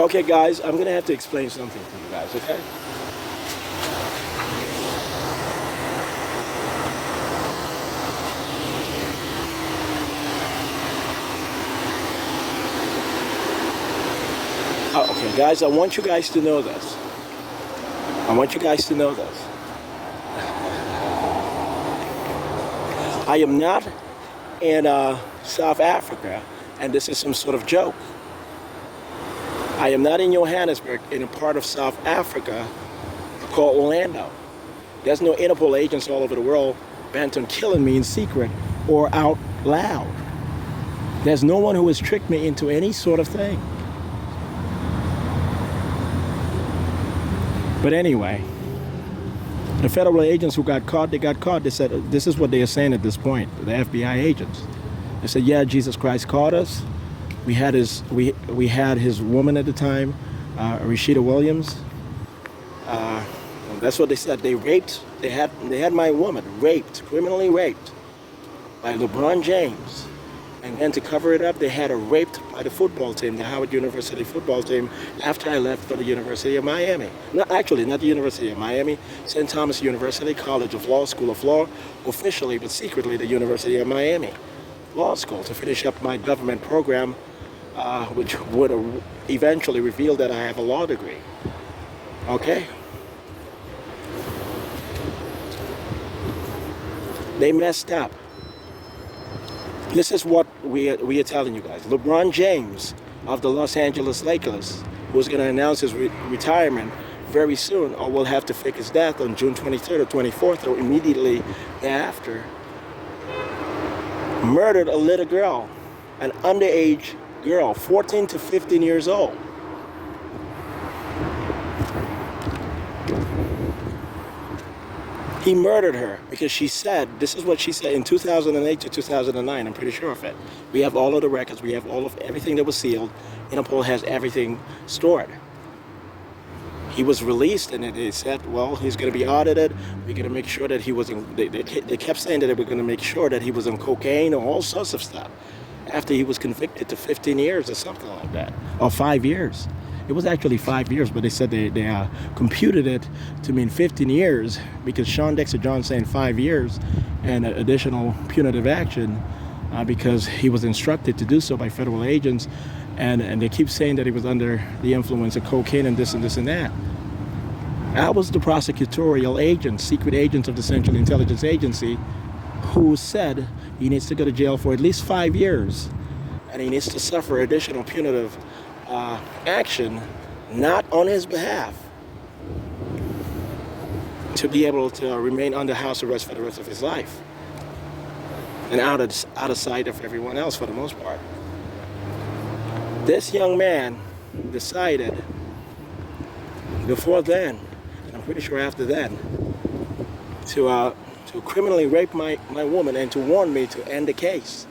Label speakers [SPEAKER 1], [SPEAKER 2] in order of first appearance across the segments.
[SPEAKER 1] Okay, guys, I'm gonna have to explain something to you guys, okay? Okay, guys, I want you guys to know this. I want you guys to know this. I am not in South Africa, and this is some sort of joke. I am not in Johannesburg, in a part of South Africa called Orlando. There's no Interpol agents all over the world bent on killing me in secret or out loud. There's no one who has tricked me into any sort of thing. But anyway, the federal agents who got caught, they got caught. They said, this is what they are saying at this point, the FBI agents. They said, yeah, Jesus Christ caught us. We had his woman at the time, Rashida Williams. That's what they said. They raped. They had my woman raped, criminally raped, by LeBron James. And then to cover it up, they had her raped by the football team, the Howard University football team, after I left for the University of Miami. No, actually, not the University of Miami, St. Thomas University, College of Law, School of Law, officially but secretly the University of Miami Law School, to finish up my government program, which would eventually reveal that I have a law degree. Okay? They messed up. This is what we are telling you guys. LeBron James of the Los Angeles Lakers, who's going to announce his retirement very soon, or will have to fake his death on June 23rd or 24th or immediately thereafter, murdered a little girl, an underage girl, 14 to 15 years old. He murdered her because she said, this is what she said in 2008 to 2009, I'm pretty sure of it. We have all of the records, we have all of everything that was sealed. Interpol has everything stored. He was released and they said, well, he's going to be audited. We're going to make sure that he was in, they kept saying that they were going to make sure that he was on cocaine or all sorts of stuff after he was convicted to 15 years or something like that, or 5 years. It was actually 5 years, but they said they computed it to mean 15 years because Shawn, Dexter, John saying 5 years and additional punitive action because he was instructed to do so by federal agents, and they keep saying that he was under the influence of cocaine and this and this and that. I was the prosecutorial agent, secret agent of the Central Intelligence Agency, who said he needs to go to jail for at least 5 years and he needs to suffer additional punitive action, not on his behalf, to be able to remain under house arrest for the rest of his life and out of sight of everyone else for the most part. This young man decided before then, and I'm pretty sure after then, to criminally rape my woman and to warn me to end the case.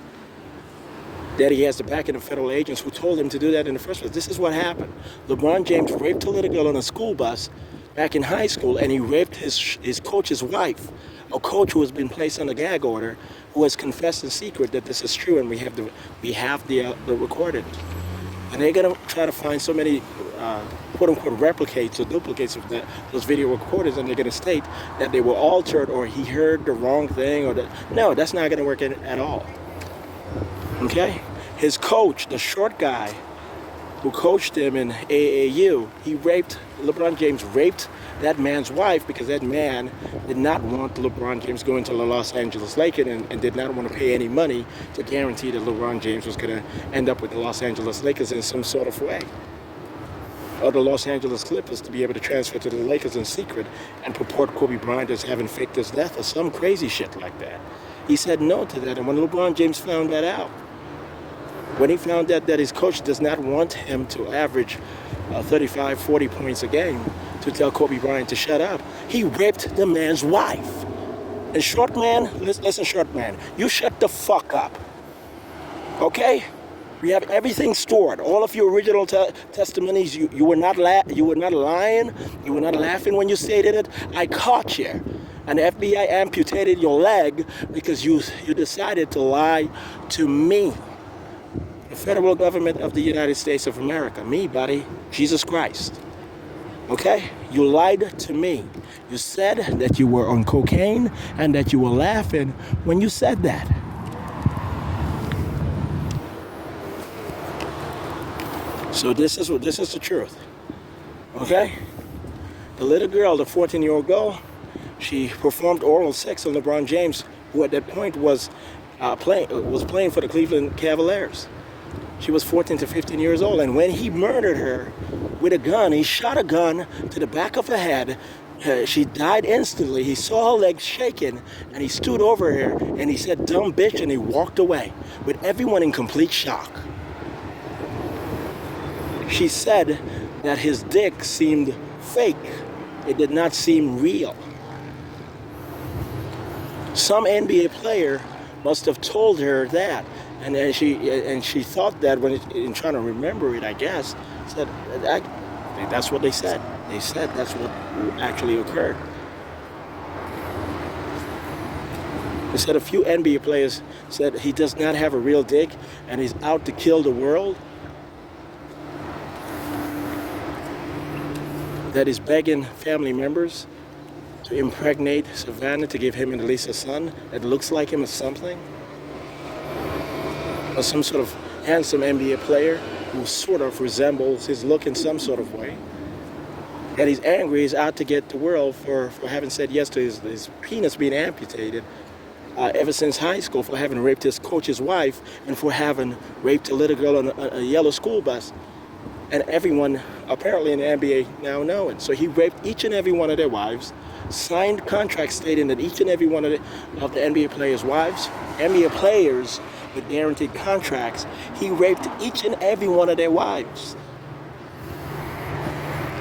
[SPEAKER 1] That he has the backing of federal agents who told him to do that in the first place. This is what happened. LeBron James raped a little girl on a school bus back in high school, and he raped his coach's wife, a coach who has been placed on a gag order, who has confessed in secret that this is true, and we have the recorded. And they're gonna try to find so many quote-unquote replicates or duplicates of those video recorders, and they're gonna state that they were altered or he heard the wrong thing or that. No, that's not gonna work at all. Okay? His coach, the short guy who coached him in AAU, LeBron James raped that man's wife because that man did not want LeBron James going to the Los Angeles Lakers and did not want to pay any money to guarantee that LeBron James was going to end up with the Los Angeles Lakers in some sort of way. Or the Los Angeles Clippers to be able to transfer to the Lakers in secret and purport Kobe Bryant as having faked his death or some crazy shit like that. He said no to that, and when LeBron James found that out, when he found out that his coach does not want him to average 35, 40 points a game to tell Kobe Bryant to shut up, he raped the man's wife. And short man, listen short man, you shut the fuck up. Okay? We have everything stored. All of your original testimonies, you were not lying, you were not laughing when you stated it. I caught you. And the FBI amputated your leg because you decided to lie to me. The federal government of the United States of America. Me, buddy. Jesus Christ. Okay? You lied to me. You said that you were on cocaine and that you were laughing when you said that. So this is the truth. Okay? The little girl, the 14-year-old girl, she performed oral sex on LeBron James, who at that point was playing for the Cleveland Cavaliers. She was 14 to 15 years old, and when he murdered her with a gun, he shot a gun to the back of her head. She died instantly. He saw her legs shaking, and he stood over her, and he said, "Dumb bitch," and he walked away, with everyone in complete shock. She said that his dick seemed fake. It did not seem real. Some NBA player must have told her that, and then she thought that when in trying to remember it, I guess, said that's what they said. They said that's what actually occurred. They said a few NBA players said he does not have a real dick and he's out to kill the world. That he's begging family members to impregnate Savannah to give him at least a son that looks like him or something. Or some sort of handsome NBA player who sort of resembles his look in some sort of way. That he's angry, he's out to get the world for having said yes to his penis being amputated ever since high school, for having raped his coach's wife, and for having raped a little girl on a yellow school bus. And everyone apparently in the NBA now know it. So he raped each and every one of their wives, signed contracts stating that each and every one of the NBA players' wives, NBA players with guaranteed contracts, he raped each and every one of their wives.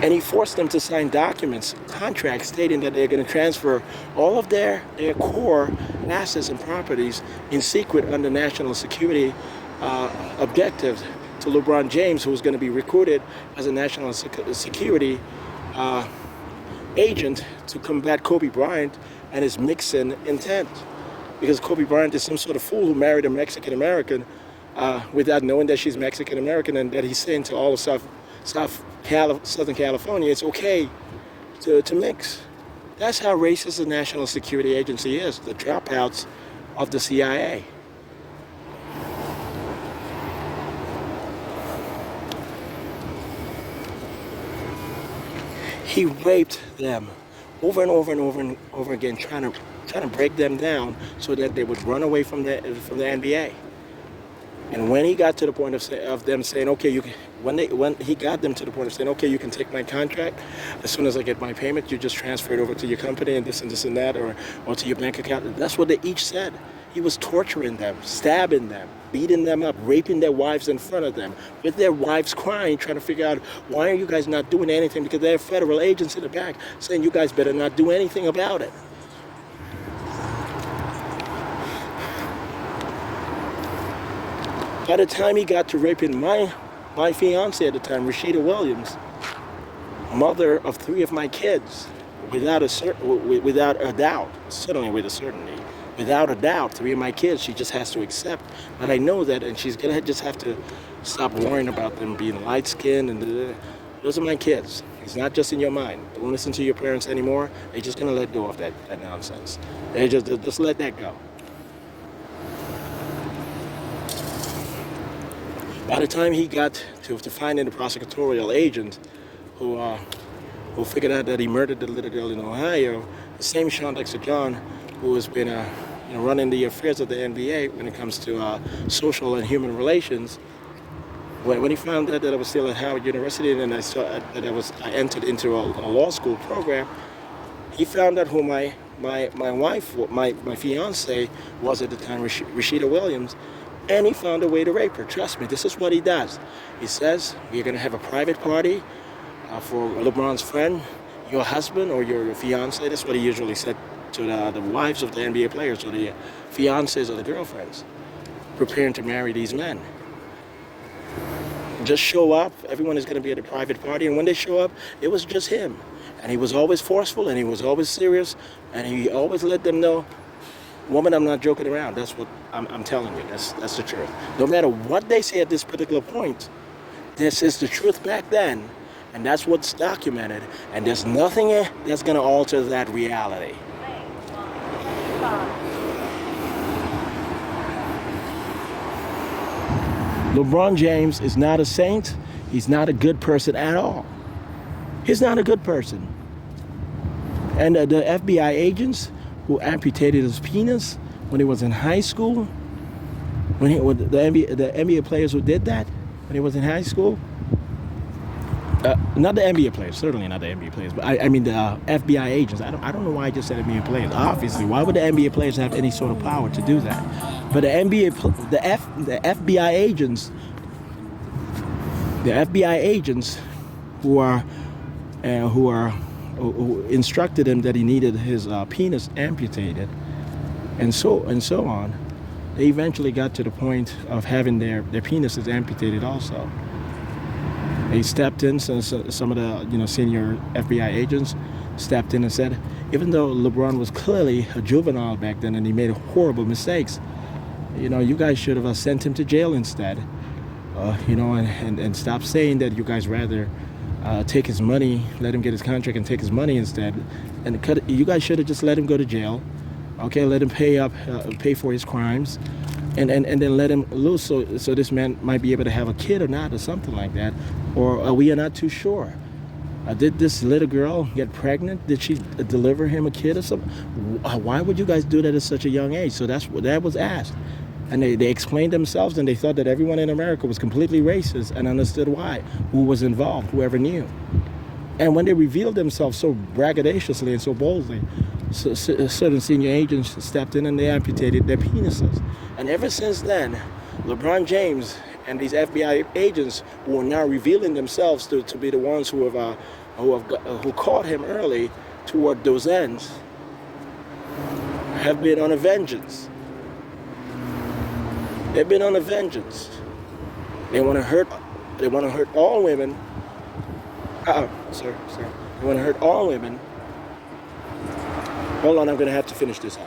[SPEAKER 1] And he forced them to sign documents, contracts stating that they're going to transfer all of their core assets and properties in secret under national security objectives to LeBron James, who was going to be recruited as a national security agent to combat Kobe Bryant and his mixing intent. Because Kobe Bryant is some sort of fool who married a Mexican-American without knowing that she's Mexican-American, and that he's saying to all of Southern California, it's okay to mix. That's how racist the National Security Agency is, the dropouts of the CIA. He raped them over and over and over and over again, trying to break them down so that they would run away from the NBA. And when he got to the point of them saying, okay, you can, when he got them to the point of saying, okay, you can take my contract, as soon as I get my payment, you just transfer it over to your company and this and that, or to your bank account. That's what they each said. He was torturing them, stabbing them, beating them up, raping their wives in front of them, with their wives crying, trying to figure out, why are you guys not doing anything? Because there are federal agents in the back saying you guys better not do anything about it. By the time he got to raping my fiance at the time, Rashida Williams, mother of 3 of my kids, without a doubt, certainly with a certainty, without a doubt, 3 of my kids, she just has to accept. But I know that, and she's gonna just have to stop worrying about them being light-skinned, and those are my kids. It's not just in your mind. Don't listen to your parents anymore. They're just gonna let go of that nonsense. They just let that go. By the time he got to finding the prosecutorial agent who figured out that he murdered the little girl in Ohio, the same Shawn Dexter John, who has been running the affairs of the NBA when it comes to social and human relations, when he found out that I was still at Howard University and I saw that I entered into a law school program, he found out who my wife, my fiance was at the time, Rashida Williams. And he found a way to rape her. Trust me, this is what he does. He says, we're going to have a private party for LeBron's friend, your husband or your fiance. That's what he usually said to the wives of the NBA players, or the fiancés or the girlfriends, preparing to marry these men. Just show up. Everyone is going to be at a private party. And when they show up, it was just him. And he was always forceful, and he was always serious, and he always let them know Woman, I'm not joking around. That's what I'm telling you. That's the truth. No matter what they say at this particular point, this is the truth back then, and that's what's documented, and there's nothing that's going to alter that reality. LeBron James is not a saint. He's not a good person at all. He's not a good person. And the FBI agents who amputated his penis when he was in high school, when the NBA players who did that when he was in high school, not the NBA players, certainly not the NBA players, but I mean the FBI agents. I don't know why I just said NBA players. Obviously, why would the NBA players have any sort of power to do that? But the FBI agents, who instructed him that he needed his penis amputated, and so on, they eventually got to the point of having their penises amputated also. They stepped in, so some of the senior FBI agents stepped in and said, even though LeBron was clearly a juvenile back then and he made horrible mistakes, you guys should have sent him to jail instead, and stop saying that you guys rather take his money, let him get his contract and take his money instead, and you guys should have just let him go to jail, okay? Let him pay for his crimes, and then let him loose so this man might be able to have a kid or not, or something like that, or we are not too sure. Did this little girl get pregnant? Did she deliver him a kid or something? Why would you guys do that at such a young age? So that was asked. And they explained themselves, and they thought that everyone in America was completely racist, and understood why, who was involved, whoever knew. And when they revealed themselves so braggadociously and so boldly, certain senior agents stepped in and they amputated their penises. And ever since then, LeBron James and these FBI agents, who are now revealing themselves to be the ones who caught him early toward those ends, have been on a vengeance. They've been on a vengeance. They want to hurt all women. They want to hurt all women. Hold on, I'm going to have to finish this out.